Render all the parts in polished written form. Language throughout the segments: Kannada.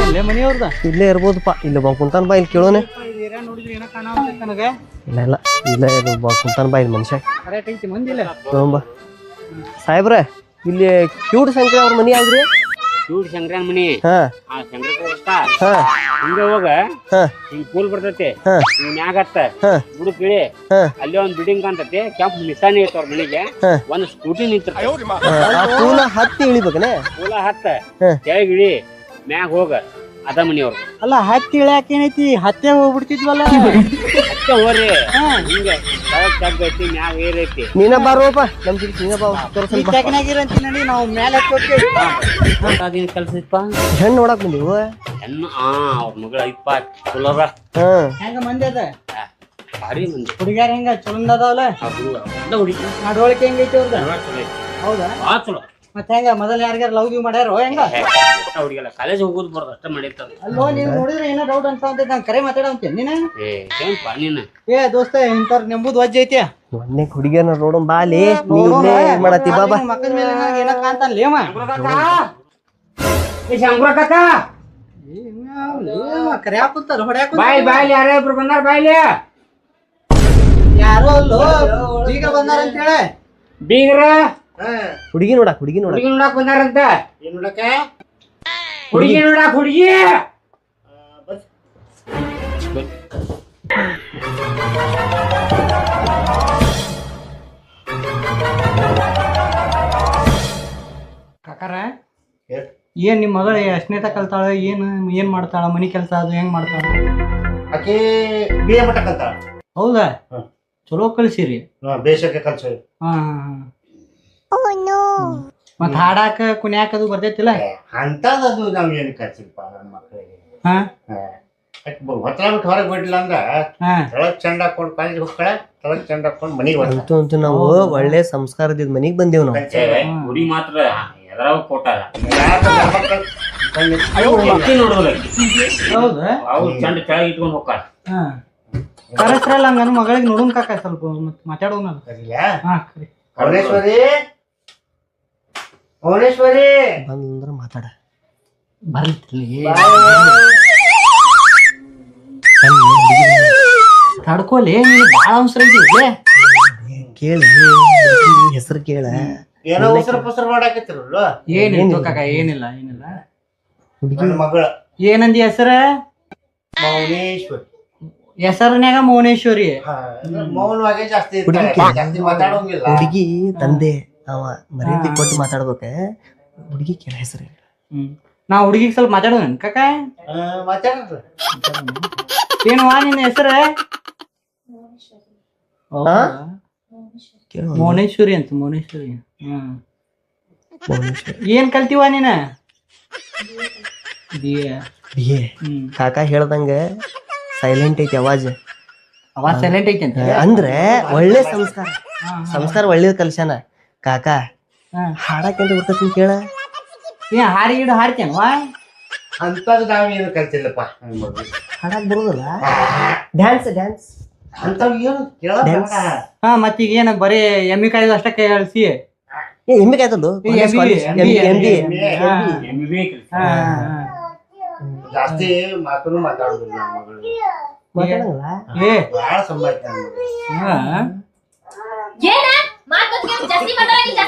ಇಲ್ಲೇ ಮನೆಯವ್ರದ ಇಲ್ಲೇ ಇರ್ಬೋದಪ್ಪ. ಇಲ್ಲಿ ಬಾ ಕುಂತಾನ ಬಾ, ಇಲ್ಲಿ ಕೇಳೋನೆ. ನೋಡಿದ್ರಿ ಏನೋ ಕಾಣಾವತ್ತೈತಿ ನನಗೆ. ಇಲ್ಲ ಇಲ್ಲ ಇಲ್ಲೇ ಬಾ ಕುಂತಾನ ಬಾ, ಇಲ್ಲಿ ಮನುಷ್ಯ ಕರೆಕ್ಟ್ ಐತಿ ಮಂದಿ ಇಲ್ಲ. ಬಾ ಸಾಹೇಬ್ರ, ಇಲ್ಲಿ ಕ್ಯೂಟ್ ಶಂಕರ ಅವ್ರ ಮನಿ ಯಾವ್ದ್ರಿ? ಕ್ಯೂಟ್ ಶಂಕರನ್ ಮನಿ. ಹಾ ಆ ಶಂಕರ ಹಾ ಹಿಂಗ ಹೋಗ ಹಾ ಹಿಂಗ್ ಪೂಲ್ ಬರ್ತೈತಿ, ಹಾ ಹಿಂಗ್ ಮ್ಯಾಗ ಹತ್ತ ಹಾ ಬುಡು ಕಿಳಿ, ಹಾ ಅಲ್ಲಿ ಒಂದ್ ಬಿಲ್ಡಿಂಗ್ ಕಾಣ್ತೈತಿ, ಕೆಂಪ್ ನಿಸಾನಿ ಐತಿ ಅವ್ರ ಮನಿಗೆ. ಹಾ ಒಂದ್ ಸ್ಕೂಟಿ ನಿಂತಿರ್ತೈತಿ. ಆ ಪೂಲ ಹತ್ತಿ ಇಳಿಬೇಕನೆ. ಪೂಲ ಹತ್ತ ಹಾ ಕೆಳಗ್ ಇಳಿ, ಮ್ಯಾಗ ಹೋಗ, ಅದ ಮನಿ ಅವ್ರ. ಅಲ್ಲ ಹತ್ತಿ ಇಳ್ಯಾಕ ಏನೈತಿ, ಹತ್ತೆ ಹೋಗ್ಬಿಡ್ತಿದ್ವಲ್ಲ. ಅಷ್ಟೇ ಹೋರಿ. ಹಿಂಗ ಕೆಳಗ್ ತಗ್ಗ ಐತಿ, ಮ್ಯಾಗ ಏರ್ ಐತಿ. ನೀನ ಬಾರೋಪ ನಮ್ ಜೊತೆ, ನೀನ ಬಾ ತೋರ್ಸಲ್ಪ. ತೆಗನಾಗಿರಂತ ನೋಡಿ ನಾವು ಮೇಲೆ ಹತ್ತೋಕೆ ಅದೇನ್ ಕೆಲ್ಸ ಐತಪ್ಪ? ಹೆಣ್ಣು ನೋಡಕ್ ಬಂದೀವು. ಹೆಣ್ಣು ಅವ್ರ ಮಗಳ ಐತಪ್ಪ, ಚಲೋದ. ಹಾ ಹೆಂಗ ಮಂದಿ ಅದ ಭಾರಿ ಮಂದಿ ಹುಡುಗ್ಯಾರ ಹೆಂಗ ಚಲೋ ಅದಾವಲ್ಲ. ಹುಡುಗಿ ನಡವಳಿಕೆ ಹೆಂಗೈತಿ ಅವ್ರದ? ಹೌದಾ? ಭಾಳ ಚಲೋ. ಮತ್ತೆ ಹೆಂಗ ಮೊದಲ ಯಾರಿಗಾರ ಲವ್ ಗಿವ್ ಮಾಡ್ಯಾರೋ ಹೆಂಗ? ಹುಡುಗಿಲ್ಲ, ಕಾಲೇಜ್ ಹೋಗೋದು ಬರೋದು ಅಷ್ಟ ಮಾಡಿರ್ತದ. ಅಲ್ಲೋ ನೀನು ನೋಡಿದ್ರೆ ಏನೋ ಡೌಟ್ ಅಂತ ನಾನು ಕರೆ ಮಾತಾಡಂತ ನೀನ. ಏನಪ್ಪ ನೀನು? ದೋಸ್ತ ಇಂಥವ್ರ ನೆಂಬುದು ವಜ್ಜ ಐತಿ. ಮೊನ್ನೆ ಹುಡುಗಿಯನ್ನ ನೋಡೋಣ ಬಾಲಿ, ನೀನೇ ಮಾಡತ್ತಿ ಬಾಬಾ. ಮಕ್ಕದ ಮೇಲೆ ಏನ ಕಾಂತಾನ್ಲೇಮ ಶಂಕರ ಕಾಕ ಕರೆ ಹಾಕುತ್ತಾರ ಹೊಡ್ಯಾಕ. ಬಾಯ್ಲಿ ಯಾರ ಇಬ್ರು ಬಂದಾರ, ಬಾಯ್ಲಿ. ಯಾರೋ ಅಲ್ಲೋ ಈಗ ಬಂದಾರ ಅಂತ ಹೇಳ. ಬೀಗ್ರ ಹುಡುಗಿ ನೋಡಕ್ ಹುಡುಗಿ ನೋಡಾಕ್ ಬಂದಾರಂತ. ಏನ್ ನೋಡಕ? ಹುಡುಗಿ ನೋಡಾಕ್, ಹುಡುಗಿ. ಕಾಕಾರ ಏನ್ ನಿಮ್ ಮಗಳ ಎಷ್ಟನೇತ ಕಲ್ತಾಳ? ಏನ್ ಮಾಡ್ತಾಳ? ಮನಿ ಕೆಲ್ಸ ಅದು ಹೆಂಗ್ ಮಾಡ್ತಾಳ? ಆಕೆ ಬಿಎ ಮಟ್ಟ ಕಲ್ತಾಳ. ಹೌದಾ? ಚಲೋ ಕಲ್ಸಿರಿ. ಬೇಸಕ್ಕೆ ಕಲ್ಸ. ಹಾ ಮತ್ ಹಾಡಾಕ ಕುಣ್ಯಾಕ ಅದು ಬರ್ತೈತಿಲ್ಲ? ಅಂತದದು ನಾವ್ ಏನ್ ಕಲ್ಸಿಲ್ಪ ನನ್ನ ಮಕ್ಕಳಿಗೆ. ಹಾ ಹೊತ್ತಲ ಬಿಟ್ಟು ಹೊರಗೆ ಬಿಡ್ಲಿಲ್ಲ ಅಂದ್ರ ತೊಳಗ್ ಚಂಡ ಹಾಕೊಂಡ್ ಕಾಲೇಜ್ ಹೋಗ್ತಾಳ, ತೊಳಗ್ ಚಂಡ ಹಾಕೊಂಡ್ ಮನಿಗೆ ಅಂತೂ ಅಂತೂ ನಾವು ಒಳ್ಳೆ ಸಂಸ್ಕಾರದಿದ್ ಮನಿಗ್ ಬಂದೇವ್ ನಾವು. ಹುಡುಗಿ ಮಾತ್ರ ಎದ್ರಾಗ ಕೊಟ್ಟಾರ. ಹೌದಾ? ಅವ್ರು ಚಂಡ ಕೆಳಗೆ ಇಟ್ಕೊಂಡ್ ಹೋಗ್ತಾರ. ಹಾ ಕರೆಸ್ರಲ್ಲ ನನ್ನ ಮಗಳಿಗೆ ನೋಡುನ್ ಕಾಕ, ಸ್ವಲ್ಪ ಮತ್ತೆ ಮಾತಾಡೋಣ. ಹಾ ಭುವನೇಶ್ವರಿ, ಭುವನೇಶ್ವರಿ ಬಂದ್ರ ಮಾತಾಡ. ಬರ್ಲಿ ತಡ್ಕೋಲಿ, ನೀನು ಬಾಳ ಅವಸರ ಇದೀವಿ. ಕೇಳಿ ಹೆಸರು ಕೇಳ. ಏನೋ ಉಸರು ಪಸರು ಮಾಡಾಕತ್ತಿರಲ್ಲ. ಏನಿಲ್ಲ ಕಾಕ, ಏನಿಲ್ಲ ಏನಿಲ್ಲ. ನನ್ನ ಮಗಳ ಏನಂದಿ ಹೆಸರ? ಭುವನೇಶ್ವರಿ. ಹೆಸರನ್ಯಾಗ ಮೌನೇಶ್ವರಿ. ಮೌನವಾಗೆ ಜಾಸ್ತಿ ಜಾಸ್ತಿ ಮಾತಾಡೋಂಗಿಲ್ಲ. ಹುಡುಗಿ ತಂದೆ ಅವ ಮರ್ಯಾದೆ ಕೊಟ್ಟು ಮಾತಾಡ್ಬೇಕ. ಹುಡುಗಿ ಕೇಳ ಹೆಸರು. ನಾ ಹುಡುಗಿಗೆ ಸ್ವಲ್ಪ ಮಾತಾಡೋಣ ಕಾಕ. ಮಾತಾಡ್ರ ಏನು ನಿನ್ನ ಹೆಸರ? ಮೌನೇಶ್ವರಿ ಅಂತ. ಮೌನೇಶ್ವರಿ. ಏನ್ ಕಲ್ತೀವ ನೀನ? ಬಿಎ. ಕಾಕ ಹೇಳ್ದಂಗ ಸೈಲೆಂಟ್ ಐತಿ ಅವಾಜ್. ಅವಾಜ್ ಸೈಲೆಂಟ್ ಐತಿ ಅಂತ ಅಂದ್ರೆ ಒಳ್ಳೆ ಸಂಸ್ಕಾರ. ಸಂಸ್ಕಾರ ಒಳ್ಳೇದ್ ಕಲ್ಸ್ಯಾನ ಕಾಕ. ಹಾಡಾಕಂತ ಬರ್ತೈತಿ ಕೇಳ. ಏನ್ ಹಾಡಿ ಗಿಡ ಹಾಡ್ತೇನ್ವಾ? ಅಂತದ್ ನಾವೇನು ಕಲ್ತಿಲ್ಲಪ್ಪ. ಹಾಡಕ್ ಬರುದಿಲ್ಲ. ಡ್ಯಾನ್ಸ್ ಡ್ಯಾನ್ಸ್ ಅಂತವ್ ಏನು ಕೇಳ. ಮತ್ತೀಗ ಏನ ಬರೀ ಎಮ್ಮಿ ಕಾಯ್ದು ಅಷ್ಟ ಕಳ್ಸಿ. ಎಮ್ಮೆ ಕಾಯ್ತದ್ದು ಜಾಸ್ತಿ ಮಾತನ್ನು ಮಾತಾಡುದಿಲ್ಲ ನನ್ನ ಮಗಳು. ಮಾತಾಡಂಗಿಲ್ಲ. ಬಹಳ ಸಂಭಾಯ್ತ. ಜಾಸ್ತಿ ಮಾತಾಡಂಗಿಲ್ಲ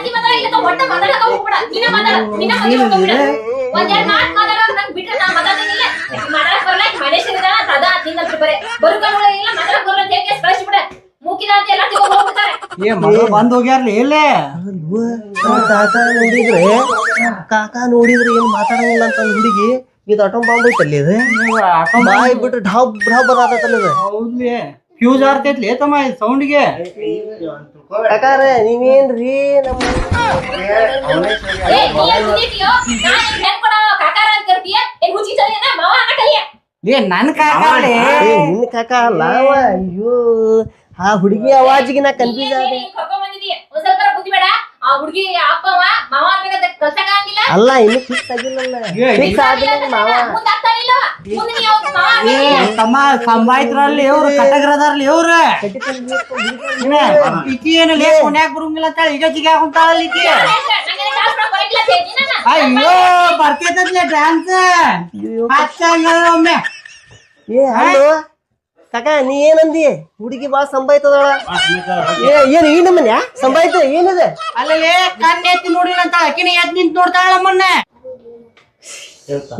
ಒಟ್ಟ ಮಾತಾಡಕ ಹೋಗ್ಬೇಡ. ನೀನ ಮಾತಾಡ, ನೀನ ಮಾತಾಡ. ಒಂದೆರಡು ಮಾತು ಮಾತಾಡೋದು ನಂಗೆ ಬಿಟ್ರೆ ನಾ ಮಾತಾಡಂಗಿಲ್ಲ. ಮಾತಾಡಕ್ ಬರಲ್ಲ, ಮನುಷ್ಯರಿದ ತದ ತಿಂದ ಬಿಡ್ಬಾರೆ ಬರುಕಲ್ಲ ಇಲ್ಲ ಮಾತಾಡಕ್ ಬರಲ್ಲ ಅಂತ ಹೇಳಿ ಕಳಿಸ್ಬಿಡ. ಮೂಕಿದ ಅಂತ ಎಲ್ಲ ತಿಳ್ಕೊಂಡು ಹೋಗ್ಬಿಡ್ತಾರೆ. ಬಂದ್ ಹೋಗ್ಯಾರ್ಲಿ ಇಲ್ಲೇ. ಕಾಕ ನೋಡಿದ್ರೆ ಏನ್ ಮಾತಾಡಂಗಿಲ್ಲ ಅಂತ ಹುಡುಗಿ. ಇದು ಅಟೋಮ್ ಬಾಂಬ್ ಐತಲ್ಲಿ. ಇದು ಬಾಯ್ ಬಿಟ್ಟು ಢಾಬ್ ಢಾಬ್ ಬರತಲ್ಲ. ಇದು ಹೌದ್ಲಿ ಫ್ಯೂಸ್ ಆರ್ತೈತ್ಲಿ ತಮ್ಮ ಸೌಂಡ್ಗೆ. ಕಾಕಾರೆ ನೀವೇನ್ರಿ ನಮ್ಮ ನನ್ ಕಾಕ ನಿನ್ನ ಕಾಕ ಅಲ್ಲ. ಅಯ್ಯೋ ಆ ಹುಡುಗಿ ಅವಾಜಿಗೆ ನಾ ಕನ್ಫ್ಯೂಸ್ ಆದೆ. ಅಲ್ಲ ಇನ್ನು ಫಿಕ್ಸ್ ಆಗಿಲ್ಲ. ಫಿಕ್ಸ್ ಆಗಿಲ್ಲ ಮಾವ. ತಮ್ಮ ಸಂಭಾಯ್ತ್ರಲ್ಲಿ ಇವ್ರು ಕಟಗ್ರದಾರ್ಲಿ ಇವ್ರು. ಈಕಿ ಏನು ಲೇಟ್ ಕೊನ್ಯಾಗ ಬರಂಗಿಲ್ಲ ಅಂತ ಈಗ ಜಿಗ ಕುಂತಾಳಲ್ಲ ಈಕಿ. ಮಾಡಕ್ ಬರಂಗಿಲ್ಲ ಅಂತ ಹೇಳ್ತೀನಿ ನಾನು. ಅಯ್ಯೋ ಬರ್ತೈತತ್ಲೆ ಡ್ಯಾನ್ಸ್ ಒಮ್ಮೆ ಏ ಹಲೋ ಕಾಕ ನೀ ಏನಂದಿ ಹುಡುಗಿ ಬಾಳ ಸಂಭಾಯ್ತದಳ ಏನ್ ಈ ನಮ್ಮನ್ಯಾ ಸಂಭಾಯ್ತ ಏನಿದೆ ಅಲ್ಲೇ ಕಣ್ಣು ಎತ್ತಿ ನೋಡಿಲ್ಲ ಅಂತ ಆಕಿನ ಎದ್ ನಿಂತ್ ನೋಡ್ತಾಳ ನಮ್ಮನ್ನ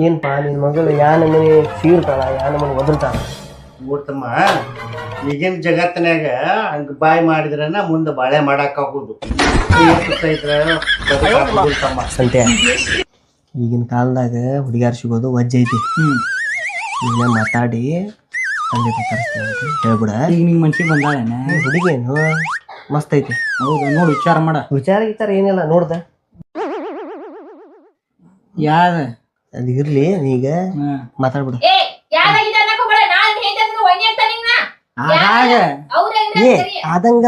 ಏನ್ಪಾ ನಿನ್ ಮಗಳು ಯಾ ನಮ್ಮನಿ ಸೀರ್ತಾಳ ಯಾ ನಮ್ಮನಿ ಒದರ್ತಾಳ ಊಟಮ್ಮ ಈಗಿನ ಜಗತ್ತಿನಾಗ ಹಂಗ ಬಾಯ್ ಮಾಡಿದ್ರನ ಮುಂದೆ ಬಾಳೆ ಮಾಡಕ್ ಆಗುದು ಸಂತೆ ಈಗಿನ ಕಾಲದಾಗ ಹುಡುಗ್ಯಾರ ಸಿಗೋದು ವಜ್ಜೆ ಐತಿ ಈಗ ಮಾತಾಡಿ ತಂದೆ ಕರೆಸ್ತೇವೆ ಹೇಳ್ಬಿಡ ಈಗ ನಿಂಗ್ ಮನ್ಸಿಗೆ ಬಂದಾಳೇನ ಹುಡುಗಿ ಏನು ಮಸ್ತ್ ಐತಿ ಹೌದಾ ನೋಡು ವಿಚಾರ ಮಾಡ ವಿಚಾರ ಗಿಚಾರ ಏನಿಲ್ಲ ನೋಡ್ದ ಯಾರ ಅದು ಇರ್ಲಿ ನೀಗ ಮಾತಾಡ್ಬಿಡ ಏ ಯಾರಾಗಿದೆ ಅನ್ನಕ್ ಹೋಗ್ಬೇಡ. ನಾನ್ ಹೇಳ್ತೇನೆ ಒಯ್ನಿ ಅಂತ ನಿನ್ನ. ಆದಾಗ ಅವ್ರೇನ್ರ ಏ ಸರಿ. ಆದಂಗ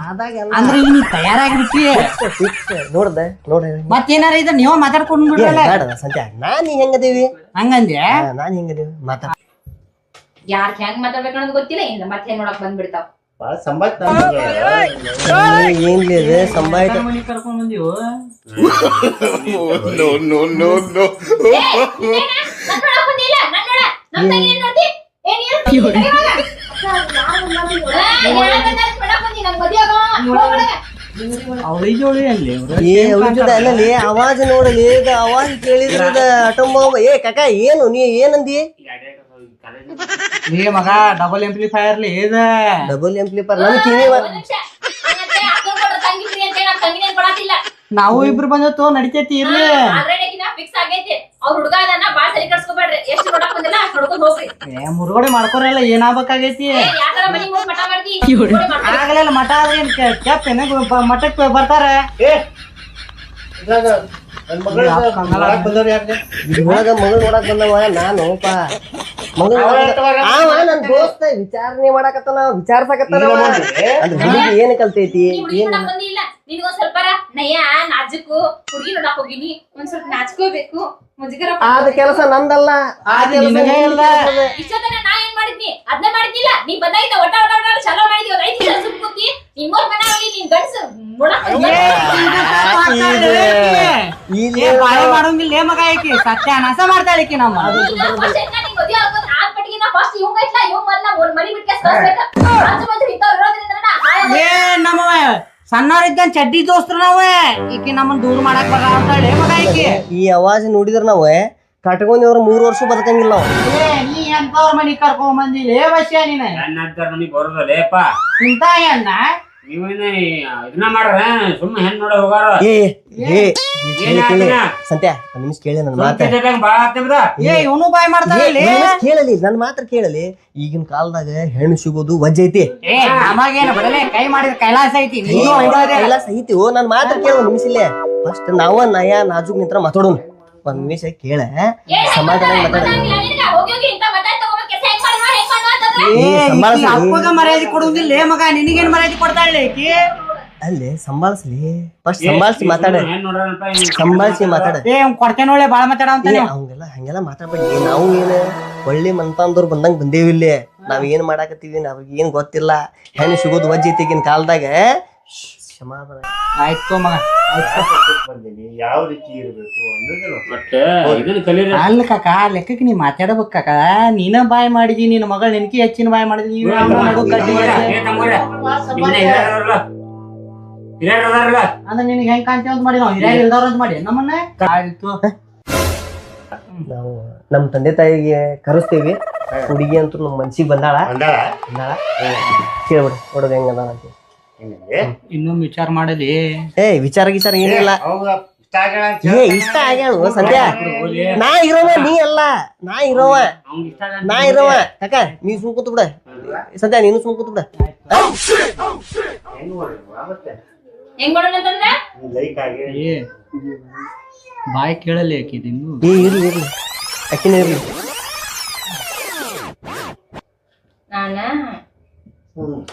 ಆದಾಗ ಅಂದ್ರೆ ಈಗ ನೀ ತಯಾರಾಗಿರ್ತಿ ನೋಡ್ದ ನೋಡ ಮತ್ತೇನಾರ ಇದ್ರ ನೀವ ಮಾತಾಡ್ಕೊಂಡ್ ಬಿಡ್ರಲ್ಲ ಬೇಡ ಸಂತೆ ನಾನ್ ನೀ ಹೆಂಗದೇವಿ ಹಂಗಂದ್ಯಾ ನಾನ್ ಹೆಂಗದೇವಿ ಮಾತಾಡ ಯಾರ್ ಹೆಂಗ್ ಮಾತಾಡ್ಬೇಕು ಅನ್ನೋದು ಗೊತ್ತಿಲ್ಲ ಇಂದ ಮತ್ತೆ ಹೆಂಗ್ ನೋಡಕ್ ಬಂದ್ಬಿಡ್ತಾವ. ಬಾಳ ಸಂಬಾಯ್ತ ಏನ್ಲಿ ಅದು ಸಂಭಾಯ್ತ ಮನಿ ಕರ್ಕೊಂಡ್ ಬಂದಿವು ಏ, ಇದೇನ? ನನ್ ನೋಡಕ್ ಬಂದಿಲ್ಲ ನನ್ ನೋಡ ನಮ್ ತಂಗಿ ಏನ್ ನೋಡ್ತಿ ಏನ್ ಹೇಳ್ತಿ? ಇವಾಗ? ಯಾರ್ ಬಂದಾರ ನೋಡಕ್ ಬಂದಿ ನನ್ ಮದ್ವೆ ಆಗೋ ಹೋಗ್ಬಿಡಗ. ಅವಳಿಗೆ ಅಲ್ಲಿ ಏ ಅವ್ರ ಅಲ್ಲಲ್ಲಿ ಆವಾಜ್ ನೋಡಲಿ ಈಗ ಆವಾಜ್ ಕೇಳಿದ್ರದ ಅಟಂಬ ಏ ಕಾಕ ಏನು ನೀ ಏನಂದಿ ಏ ಮಗ ಡಬಲ್ ಎಂಪ್ಲಿಫೈಯರ್ಲಿ ಏದ ಡಬಲ್ ಎಂಪ್ಲಿಫೈರ್ ನನ್ ಕಿವಿ ಒಂದ್ ನಿಮಿಷ ಹಂಗಂತೆ ಅಕ್ಕನ್ ಕೊಡ್ರ ತಂಗಿ ಫ್ರೀ ಅಂತ ನಮ್ ತಂಗಿನೇನ್ ಕೊಡತಿಲ್ಲ. ನಾವು ಇಬ್ರು ಬಂದತ್ತು ನಡಿತೈತಿ ಇರ್ಲಿ ಆಲ್ರೆಡಿ ಫಿಕ್ಸ್ ಆಗೈತಿ. ಅವ್ರ ಹುಡುಗ ಅದನ್ನ ಬಾಳ ಸರಿ ಕಟ್ಸ್ಕೊಬೇಡ್ರಿ. ಎಷ್ಟು ನೋಡಕ್ ಬಂದಿಲ್ಲ ಅಷ್ಟ್ ನೋಡ್ಕೊಂಡ್ ಹೋಗ್ರಿ. ಏ ಮುರುಗಡೆ ಮಾಡ್ಕೊರಲ್ಲ ಏನಾಗ್ಬೇಕಾಗೈತಿ ಏ, ಯಾಕರ ಮನಿ ಮುಂದ್ ಮಠ ಮಾಡ್ದಿ? ಆಗಲೆಲ್ಲ ಮಠ ಆದ್ರೆ ಏನ್ ಕೆಪ್ ಏನ ಮಠಕ್ಕೆ ಬರ್ತಾರ ಬಂದವ್ರು ಯಾರ್ದೆ ಇದ್ರೊಳಗ ಮಗಳು ನೋಡಕ್ ಬಂದವ ನಾನುಪ್ಪ ಮಗಳು ಅವ ನನ್ ದೋಸ್ತ ವಿಚಾರಣೆ ಮಾಡಾಕತ್ತಾನ ವಿಚಾರ್ಸಕತ್ತಾನ ಅದ್ ಹುಡುಗಿ ಏನ್ ಕಲ್ತೈತಿ ನೀ ಹುಡುಗಿ ನೋಡಕ್ ಬಂದಿಲ್ಲ. ನಿನ್ಗೊಂದ್ ಸ್ವಲ್ಪ ನಯ ನಾಜುಕು ಹುಡುಗಿ ನೋಡಕ್ ಹೋಗಿನಿ. ಒಂದ್ ಸ್ವಲ್ಪ ನಾಚ್ಕೋಬೇಕು ಮುಜುಗರ ಆದ ಕೆಲಸ ನಂದಲ್ಲ ಆ ಕೆಲಸ ನಿನಗೆ ಇಲ್ಲ. ಇಷ್ಟೊತ್ತನ ನಾ ಏನ್ ಮಾಡಿದ್ನಿ ಅದನ್ನ ಮಾಡಿದ್ನಿಲ್ಲ. ನೀ ಬಂದಾಯ್ತ ಒಟ ಒಟ ಒಟ ಚಲೋ ಮಾಡಿದ್ವಿ. ಒಂದ್ 5 ನಿಮಿಷ ಸುಮ್ ಕೂತಿ ನಿಮ್ಮೋರ್ ಮನೆ ಹೋಗಿ ನೀನ್ ಗಂಡ್ಸು ನೋಡಕ್ ಏ ಬಾಳೆ ಮಾಡೋಂಗಿಲ್ಲ ಮಗ ಆಕಿ ಸತ್ಯಾನಾಶ ಮಾಡ್ತಾಳೆ ಈಕಿ ನಮ್ಮ ಏ ನಮ್ಮವ ಸಣ್ಣವ್ರಿದ್ದ ಚಡ್ಡಿ ದೋಸ್ತರು ನಾವ ಈಕಿ ನಮ್ಮನ್ ದೂರ ಮಾಡಕ್ ಬರ್ತಾಳೆ ಮಗ ಆಕಿ ಈ ಅವಾಜ್ ನೋಡಿದ್ರ ನಾವ್ ಕಟ್ಕೊಂಡವ್ರ 3 ವರ್ಷ ಬದುಕಂಗಿಲ್ಲ ನಾವು ಏ ನೀ ಎಂತವ್ರ ಮನಿ ಕರ್ಕೊಂಡ್ ಬಂದಿಲ್ಲ ಏ ಬಸ್ಯ ನೀನ ನಮಗೆ ಬರೋದಲ್ಲೇಪ ಇಂತ ಅಣ್ಣ ನೀವೇನ ಇದನ್ನ ಮಾಡ್ರ ಸುಮ್ಮ ಹೆಣ್ ನೋಡ ಹೋಗಾರ ಏ ಸಂತ್ಯ ಒಂದ್ ನಿಮಿಷ ಕೇಳಿ ನನ್ನ ಮಾತ ಬಾಳ ಆಗ್ತದ ಏ ಇವನು ಬಾಯ್ ಮಾಡ್ತಾಳೆ ಕೇಳಲಿ ನನ್ ಮಾತ್ರ ಕೇಳಲಿ ಈಗಿನ ಕಾಲದಾಗ ಹೆಣ್ಣು ಸಿಗೋದು ವಜ್ಜೆ ಐತಿ ಏ ನಮಗೇನು ಬರಲೇ ಕೈ ಮಾಡಿದ ಕೈಲಾಸ ಐತಿ ನೀನು ಹೊಡ್ಯೋದೇ. ಎಲ್ಲ ಸಹಿತಿ ನನ್ ಮಾತ್ರ ಕೇಳ ಒಂದ್ ನಿಮಿಷ ಇಲ್ಲೇ ಫಸ್ಟ್ ನಾವ ನಯ ನಾಜುಕ್ ನಿಂತ್ರ ಮಾತಾಡೋಣ ಒಂದ್ ನಿಮಿಷ ಕೇಳ ಸಮಾಧಾನ ಮಾತಾಡ ಏ ಈಕಿ ಅಪ್ಪಗ ಮರ್ಯಾದೆ ಕೊಡುದಿಲ್ಲ ಮಗ ನಿನಗೇನ್ ಮರ್ಯಾದೆ ಕೊಡ್ತಾಳೆ ಈಕಿ ಅಲ್ಲೇ ಸಂಭಾಳಿಸ್ಲಿ ಫಸ್ಟ್ ಸಂಭಾಳಿಸಿ ಮಾತಾಡ ಹೆಣ್ ನೋಡ್ರಪ್ಪ ಸಂಭಾಳಿಸಿ ಮಾತಾಡ ಏ ಅವ್ನ್ ಕೊಡ್ತೇನೆ ಒಳ್ಳೆ ಬಾಳ ಮಾತಾಡ ಅಂತಾನೆ ಅವಂಗೆಲ್ಲ ಹಂಗೆಲ್ಲ ಮಾತಾಡ್ಬೇಡಿ ನಾವು ಏನ್ ಒಳ್ಳೆ ಮನ್ತಂದವ್ರು ಬಂದಂಗ ಬಂದೇವಿ ಇಲ್ಲಿ ನಾವ್ ಏನ್ ಮಾಡಾಕತ್ತೀವಿ ನಾವ್ ಏನ್ ಗೊತ್ತಿಲ್ಲ ಹೆಣ್ಣು ಸಿಗೋದು ವಜ್ಜೆ ಐತಿ ಈಗಿನ ಕಾಲದಾಗ ಸಮಾಧಾನ ಆಯ್ತು ಮಗ ಬಂದೀನಿ ಯಾವ ರೀತಿ ಇರ್ಬೇಕು ಅನ್ನೋದಿಲ್ಲ ಬಟ್ ಇದನ್ನ ಕಲೀರಿ ಅಲ್ಲ ಕಾಕ ಆ ಲೆಕ್ಕಕ್ಕೆ ನೀ ಮಾತಾಡ್ಬೇಕು ಕಾಕ ನೀನ ಬಾಯ್ ಮಾಡಿದಿ ನಿನ್ನ ಮಗಳ ನೆನಕಿ ಹೆಚ್ಚಿನ ಬಾಯ್ ಮಾಡಿದಿ ನೀವ್ ಅಂದ್ರೆ ನಿನಗೆ ಹೆಂಗ್ ಕಾಣ್ತೇವ ಅಂತ ಮಾಡಿ ನಾವು ಹಿರಿಯ ಇಲ್ದವ್ರ ಅಂತ ಮಾಡಿ ನಮ್ಮನ್ನ ಆಯ್ತು ನಾವು ನಮ್ ತಂದೆ ತಾಯಿಗೆ ಕರೆಸ್ತೇವಿ ಹುಡುಗಿ ಅಂತೂ ನಮ್ ಮನ್ಸಿಗೆ ಬಂದಾಳ ಅಂದಾಳ ಕೇಳ್ಬಿಡ ಹುಡುಗ ಹೆಂಗದ ಅಂತ ಇನ್ನೊಮ್ಮೆ ವಿಚಾರ ಮಾಡಲಿ ಏ ವಿಚಾರ ಗಿಚಾರ ಏನಿಲ್ಲ ಅವಾಗ ಇಷ್ಟ ಆಗ್ಯಾಳ ಅಂತ ಏ ಇಷ್ಟ ಆಗ್ಯಾಳು ಸದ್ಯ ನಾ ಇರೋವ ನೀ ಅಲ್ಲ ನಾ ಇರೋವ ಕಾಕ ನೀ ಸುಮ್ ಕೂತು ಬಿಡ ಸದ್ಯ ನೀನು ಸುಮ್ ಕೂತು ಬಿಡ ಹೆಂಗ್ ನೋಡ್ರಿ ಮತ್ತೆ ಹೆಂಗ್ ಮಾಡೋಣ ಅಂತಂದ್ರ ಲೈಕ್ ಆಗಿ ಏ ಬಾಯ್ ಕೇಳಲಿ ಹಾಕಿದಿ ನೀವು ಏ ಇರ್ಲಿ ಇರ್ಲಿ ಅಕ್ಕಿನ ಇರ್ಲಿ ನಾನ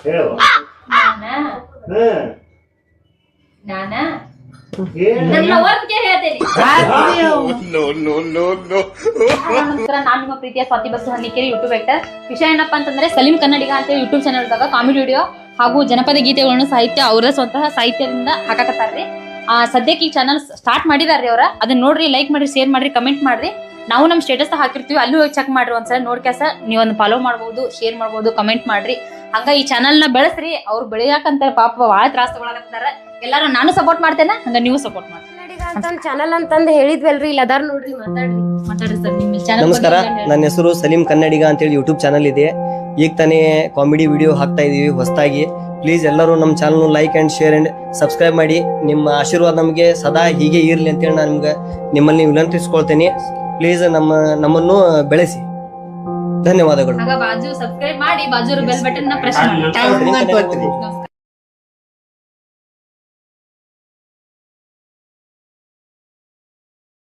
ಹೇಳು ನಾನ ನನ್ನ ಲವರ್ ಕೇಳಿ ಹೇಳ್ತೇನೆ. ನಮಸ್ಕಾರ, ನಾನು ನಿಮ್ಮ ಪ್ರೀತಿಯ ಸ್ವಾತಿ ಬಸ್ಸು ಹನ್ನಿಕೇರಿ ಯೂಟ್ಯೂಬ್ ಆಕ್ಟರ್. ವಿಷಯ ಏನಪ್ಪಾ ಅಂತಂದ್ರೆ ಸಲೀಂ ಕನ್ನಡಿಗ ಅಂತ ಯೂಟ್ಯೂಬ್ ಚಾನಲ್ ದಾಗ ಕಾಮಿಡಿ ವಿಡಿಯೋ ಹಾಗೂ ಜನಪದ ಗೀತೆಗಳನ್ನು ಸಾಹಿತ್ಯ ಅವರ ಸ್ವಂತಹ ಸಾಹಿತ್ಯದಿಂದ ಹಾಕಾಕತ್ತಾರ್ರಿ. ಸದ್ಯಕ್ಕೆ ಈ ಚಾನಲ್ ಸ್ಟಾರ್ಟ್ ಮಾಡಿದಾರ್ರಿ ಅವ್ರ, ಅದನ್ನ ನೋಡ್ರಿ, ಲೈಕ್ ಮಾಡ್ರಿ, ಶೇರ್ ಮಾಡ್ರಿ, ಕಮೆಂಟ್ ಮಾಡ್ರಿ. ನಾವು ನಮ್ ಸ್ಟೇಟಸ್ ಹಾಕಿರ್ತೀವಿ, ಅಲ್ಲೂ ಚೆಕ್ ಮಾಡ್ರಿ ಒಂದ್ಸಲ ನೋಡ್ಕ್ಯಾಸ ನೀವೊಂದು ಫಾಲೋ ಮಾಡ್ಬೋದು, ಶೇರ್ ಮಾಡ್ಬೋದು, ಕಮೆಂಟ್ ಮಾಡ್ರಿ. ಹಂಗ ಈ ಚಾನಲ್ ನ ಬೆಳೆಸ್ರಿ. ಅವ್ರು ಬೆಳೆಯಾಕಂತ ಪಾಪ ಭಾಳ ತ್ರಾಸ ತಗೊಳಕತ್ತಾರ. ಎಲ್ಲಾರು ನಾನು ಸಪೋರ್ಟ್ ಮಾಡ್ತೇನೆ, ಹಂಗ ನೀವು ಸಪೋರ್ಟ್ ಮಾಡ್ರಿ. ಚಾನಲ್ ಅಂತಂದ್ ಹೇಳಿದ್ವಲ್ರಿ, ಇಲ್ಲ ಅದಾರ ನೋಡ್ರಿ, ಮಾತಾಡ್ರಿ ಸರ್ ನಿಮ್ಮ ಚಾನಲ್. ನಮಸ್ಕಾರ, ನನ್ನ ಹೆಸರು ಸಲೀಂ ಕನ್ನಡಿಗ ಅಂತೇಳಿ ಯೂಟ್ಯೂಬ್ ಚಾನಲ್ ಇದೆ. ಈಗ ತಾನೇ ಕಾಮಿಡಿ ವಿಡಿಯೋ ಹಾಕ್ತಾ ಇದೀವಿ ಹೊಸದಾಗಿ. ಪ್ಲೀಸ್ ಎಲ್ಲರೂ ನಮ್ಮ channel like and share and subscribe ಮಾಡಿ. ನಿಮ್ಮ ಆಶೀರ್ವಾದ ನಮಗೆ ಸದಾ ಹೀಗೆ ಇರ್ಲಿ ಅಂತೇಳಿ ನಾನು ನಿಮ್ಮಲ್ಲಿ ವಿನಂತಿಸ್ಕೊಳ್ತೇನೆ. ಪ್ಲೀಸ್ ನಮ್ಮನ್ನು ಬೆಳೆಸಿ. ಧನ್ಯವಾದಗಳು. ಬಾಜು ಸಬ್ಸ್ಕ್ರೈಬ್ ಮಾಡಿ, ಬಾಜು ಬೆಲ್ ಬಟನ್ ನ ಪ್ರೆಸ್ ಮಾಡಿ. ನಮಸ್ಕಾರ.